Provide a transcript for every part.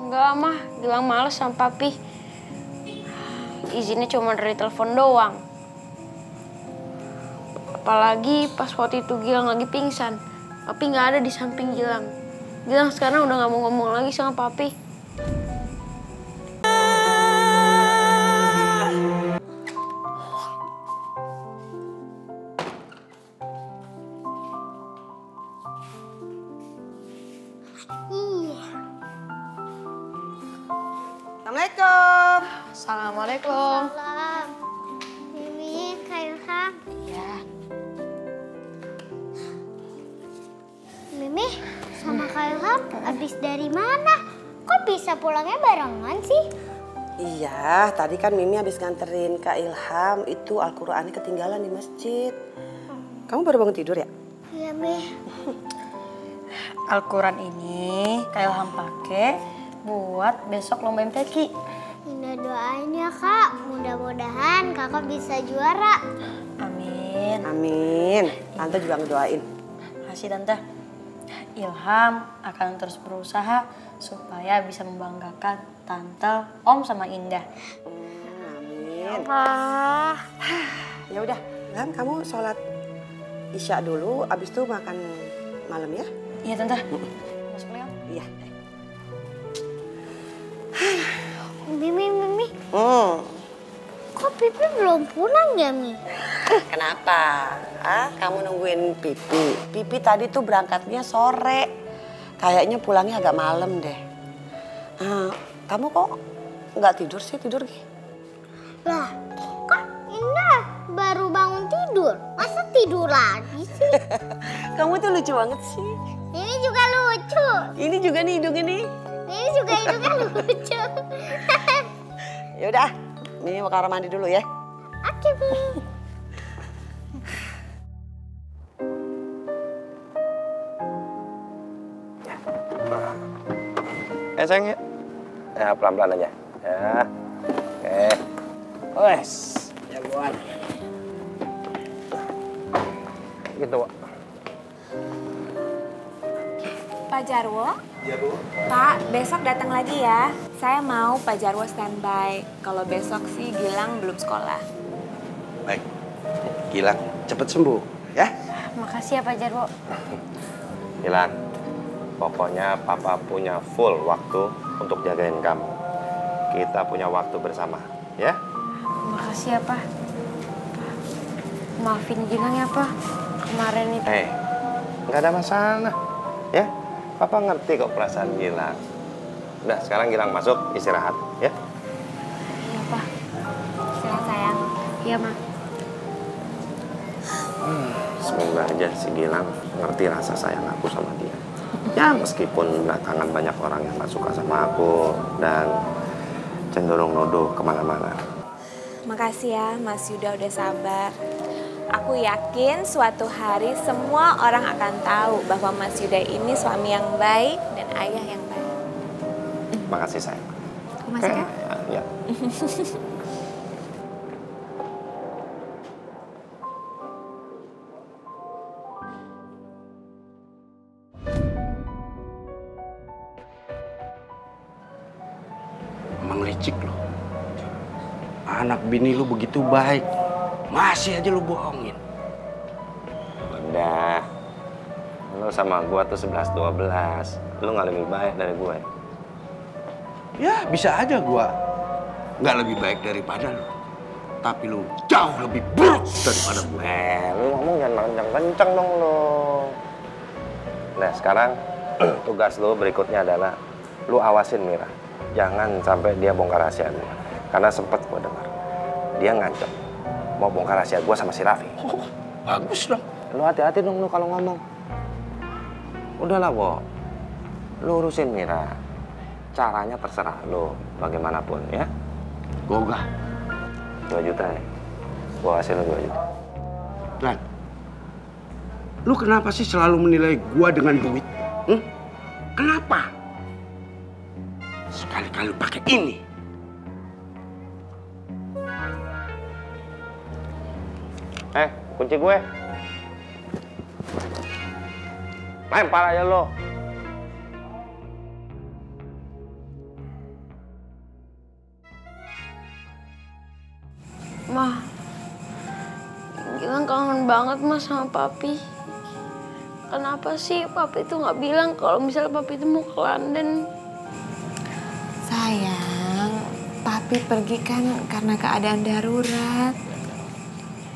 Enggak, mah. Gilang males sama papi. Izinnya cuma dari telepon doang. Apalagi pas waktu itu Gilang lagi pingsan. Papi nggak ada di samping Gilang. Gilang sekarang udah nggak mau ngomong lagi sama papi. Assalamualaikum. Assalamualaikum. Salam. Mimi, Kak Ilham. Ya. Mimi, sama Kak Ilham habis dari mana? Kok bisa pulangnya barengan sih? Iya, tadi kan Mimi habis nganterin Kak Ilham, itu Al-Qur'annya ketinggalan di masjid. Kamu baru bangun tidur ya? Iya, Mi. Al-Quran ini Kak Ilham pakai buat besok lomba MTQ. Indah doain ya, Kak. Mudah-mudahan Kakak bisa juara. Amin. Amin. Tante juga ngedoain. Makasih Tante. Ilham akan terus berusaha supaya bisa membanggakan Tante, Om, sama Indah. Amin. Wah. Ya udah, Ilham kamu sholat Isya dulu, abis itu makan malam ya? Iya Tante. Masuk Leo. Iya. Mimi. Kok Pipi belum pulang ya, Mi? Kenapa? Kamu nungguin Pipi? Pipi tadi tuh berangkatnya sore. Kayaknya pulangnya agak malam deh. Kamu kok nggak tidur sih? Tidur Gi? Lah, kok Indah baru bangun tidur? Masa tidur lagi sih? Kamu tuh lucu banget sih. Ini juga lucu. Ini juga nih hidungnya nih. Ini juga hidungnya lucu. Ya udah, Mimi mau kamar mandi dulu ya. Oke, Mi. Sayang ya. Ya pelan-pelan aja. Ya. Oke. Wes, jagoan. Gitu, Wak. Pak Jarwo? Iya, Bu. Pak, besok datang lagi ya. Saya mau Pak Jarwo standby. Kalau besok sih Gilang belum sekolah. Baik. Gilang, cepet sembuh, ya. Makasih ya Pak Jarwo. Gilang, pokoknya Papa punya full waktu untuk jagain kamu. Kita punya waktu bersama, ya. Makasih ya Pak. Maafin Gilang ya Pak. Kemarin itu. Nggak ada masalah, ya. Papa ngerti kok perasaan Gilang. Udah, sekarang Gilang masuk istirahat, ya. Iya Pak. Istirahat sayang. Iya Ma. Semoga aja si Gilang ngerti rasa sayang aku sama dia. Ya meskipun belakangan banyak orang yang gak suka sama aku dan cenderung nuduh kemana-mana. Makasih ya Mas Yuda udah sabar. Aku yakin suatu hari semua orang akan tahu bahwa Mas Yuda ini suami yang baik dan ayah yang baik. Makasih sayang. Masuk ya? Ya. Emang licik lo. Anak bini lu begitu baik, masih aja lu bohongin. Udah. Lu sama gua tuh 11-12. Lu gak lebih baik dari gue. Ya bisa aja gua nggak lebih baik daripada lu. Tapi lu jauh lebih buruk daripada gue. Lu ngomong jangan kenceng-kenceng dong lu. Nah sekarang tugas lu berikutnya adalah lu awasin Mira. Jangan sampai dia bongkar rahasia gue. Karena sempet gue dengar dia ngancam mau bongkar rahasia gue sama si Raffi. Bagus dong. Lu hati-hati dong lu kalau ngomong. Udahlah, Wo. Lu urusin Mira. Caranya terserah lu bagaimanapun ya. Gogah. 2 juta nih. Gua kasih lu 2 juta. Dan lu kenapa sih selalu menilai gua dengan duit? Kenapa? Sekali-kali pakai ini. Kunci gue. Lempar aja lo. Mah, Gilang kangen banget Mas sama Papi. Kenapa sih Papi tuh nggak bilang kalau misalnya Papi itu mau ke London? Sayang, Papi pergi kan karena keadaan darurat.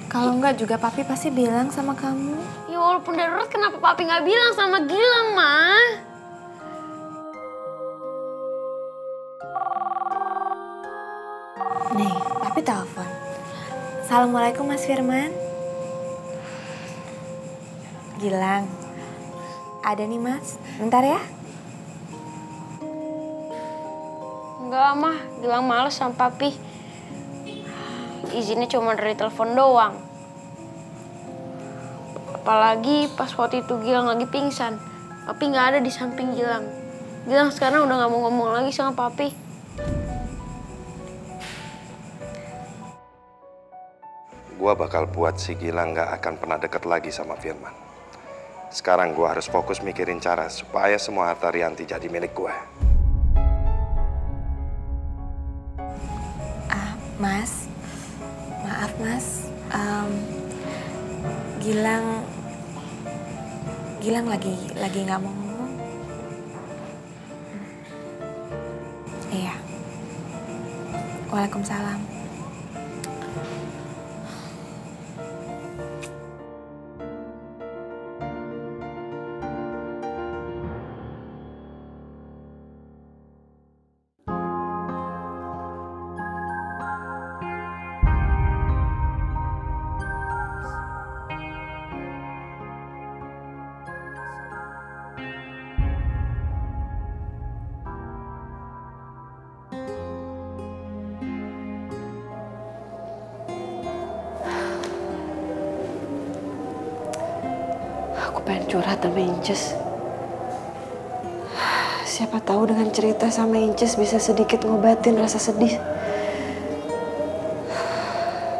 Kalau enggak juga Papi pasti bilang sama kamu. Ya walaupun darurat, kenapa Papi nggak bilang sama Gilang, Mah? Nih, Papi telepon. Assalamualaikum Mas Firman. Gilang, ada nih Mas. Bentar ya. Enggak, Mah. Gilang males sama Papi. Izinnya cuma dari telepon doang. Apalagi pas waktu itu Gilang lagi pingsan. Papi nggak ada di samping Gilang. Gilang sekarang udah nggak mau ngomong lagi sama Papi. Gua bakal buat si Gilang nggak akan pernah deket lagi sama Firman. Sekarang gua harus fokus mikirin cara supaya semua harta Rianti jadi milik gua. Mas, maaf Mas. Gilang lagi nggak mau ngomong. Iya. Waalaikumsalam. Aku pengen curhat sama Inces. Siapa tahu dengan cerita sama Inces bisa sedikit ngobatin rasa sedih.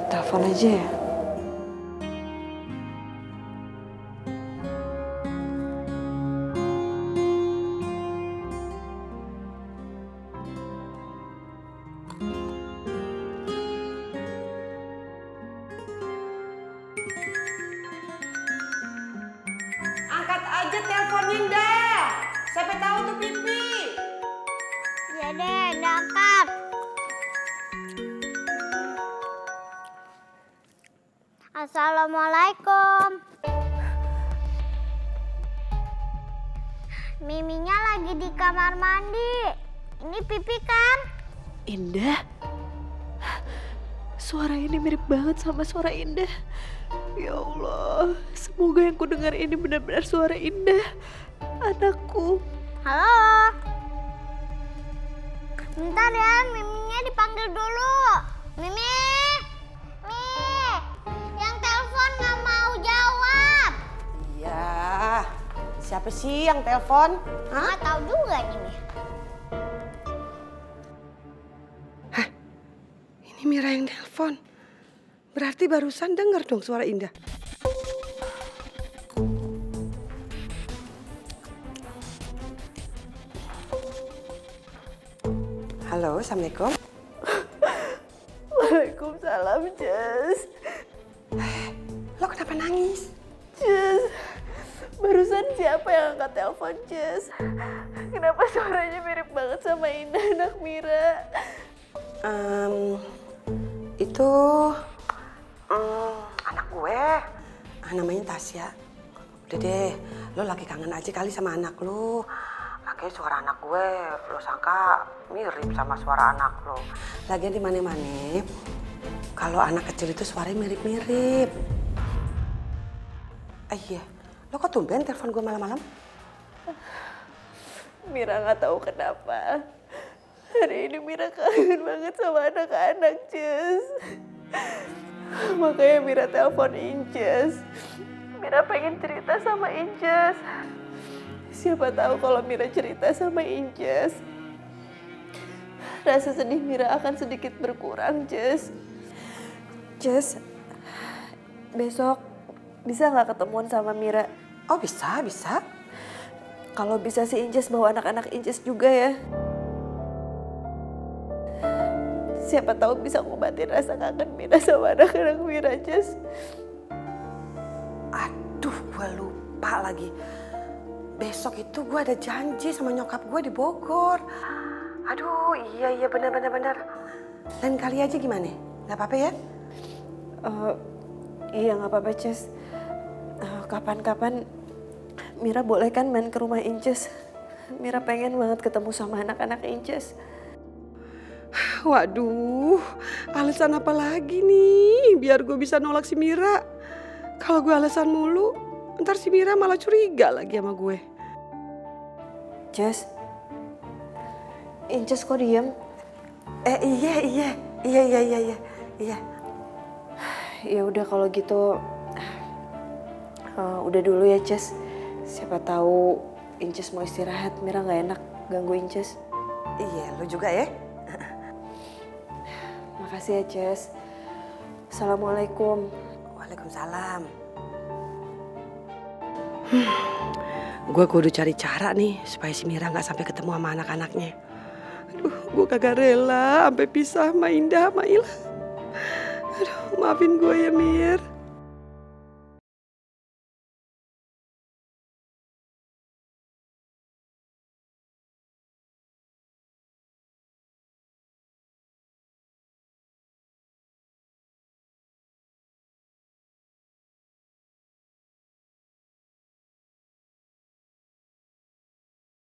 Telepon aja ya. Angkat aja teleponnya, Dah. Siapa tahu tuh Pipi. Ya deh, angkat. Assalamualaikum. Miminya lagi di kamar mandi. Ini Pipi kan? Indah? Suara ini mirip banget sama suara Indah. Ya Allah, semoga yang ku dengar ini benar-benar suara Indah, anakku. Halo. Bentar ya, Miminya dipanggil dulu. Mimi. Mi. Yang telepon nggak mau jawab. Iya. Siapa sih yang telepon? Nggak tahu juga nih, Mi. Ini Mira yang telepon. Berarti barusan dengar dong suara Indah. Halo, Assalamualaikum. Waalaikumsalam, Jess. Lo kenapa nangis? Jess, barusan siapa yang angkat telepon, Jess? Kenapa suaranya mirip banget sama Indah, anak Mira? Itu anak gue. Namanya Tasya. Udah deh, lo lagi kangen aja kali sama anak lo. Makanya suara anak gue, lo sangka mirip sama suara anak lo. Lagian di mana-mana, kalau anak kecil itu suaranya mirip-mirip. Iya, lo kok tumben telepon gue malam-malam? Mira nggak tahu kenapa. Hari ini Mira kangen banget sama anak-anak, Jess. Makanya Mira telepon Inces. Mira pengen cerita sama Inces. Siapa tahu kalau Mira cerita sama Inces, rasa sedih Mira akan sedikit berkurang, Jess. Jess, besok bisa nggak ketemuan sama Mira? Oh bisa, bisa. Kalau bisa si Inces bawa anak-anak Inces juga ya. Siapa tahu bisa ngobatin rasa kangen Mira sama anak-anak Mira, Jess. Aduh, gue lupa lagi. Besok itu gue ada janji sama nyokap gue di Bogor. Aduh, iya benar. Lain kali aja gimana? Gak apa-apa ya? Iya nggak apa-apa, Jess. Kapan-kapan Mira boleh kan main ke rumah Inces? Mira pengen banget ketemu sama anak-anak Inces. Waduh, alasan apa lagi nih biar gue bisa nolak si Mira? Kalau gue alasan mulu, ntar si Mira malah curiga lagi sama gue. Jess, Inces kok diem? Iya. Ya udah kalau gitu, udah dulu ya, Jess. Siapa tahu Inces mau istirahat, Mira nggak enak ganggu Inces. Iya, lu juga ya. Makasih ya, Jess. Assalamualaikum. Waalaikumsalam. Gue kudu cari cara nih supaya si Mira nggak sampai ketemu sama anak-anaknya. Aduh, gue kagak rela sampai pisah sama Indah sama Ilham. Aduh, maafin gue ya, Mir.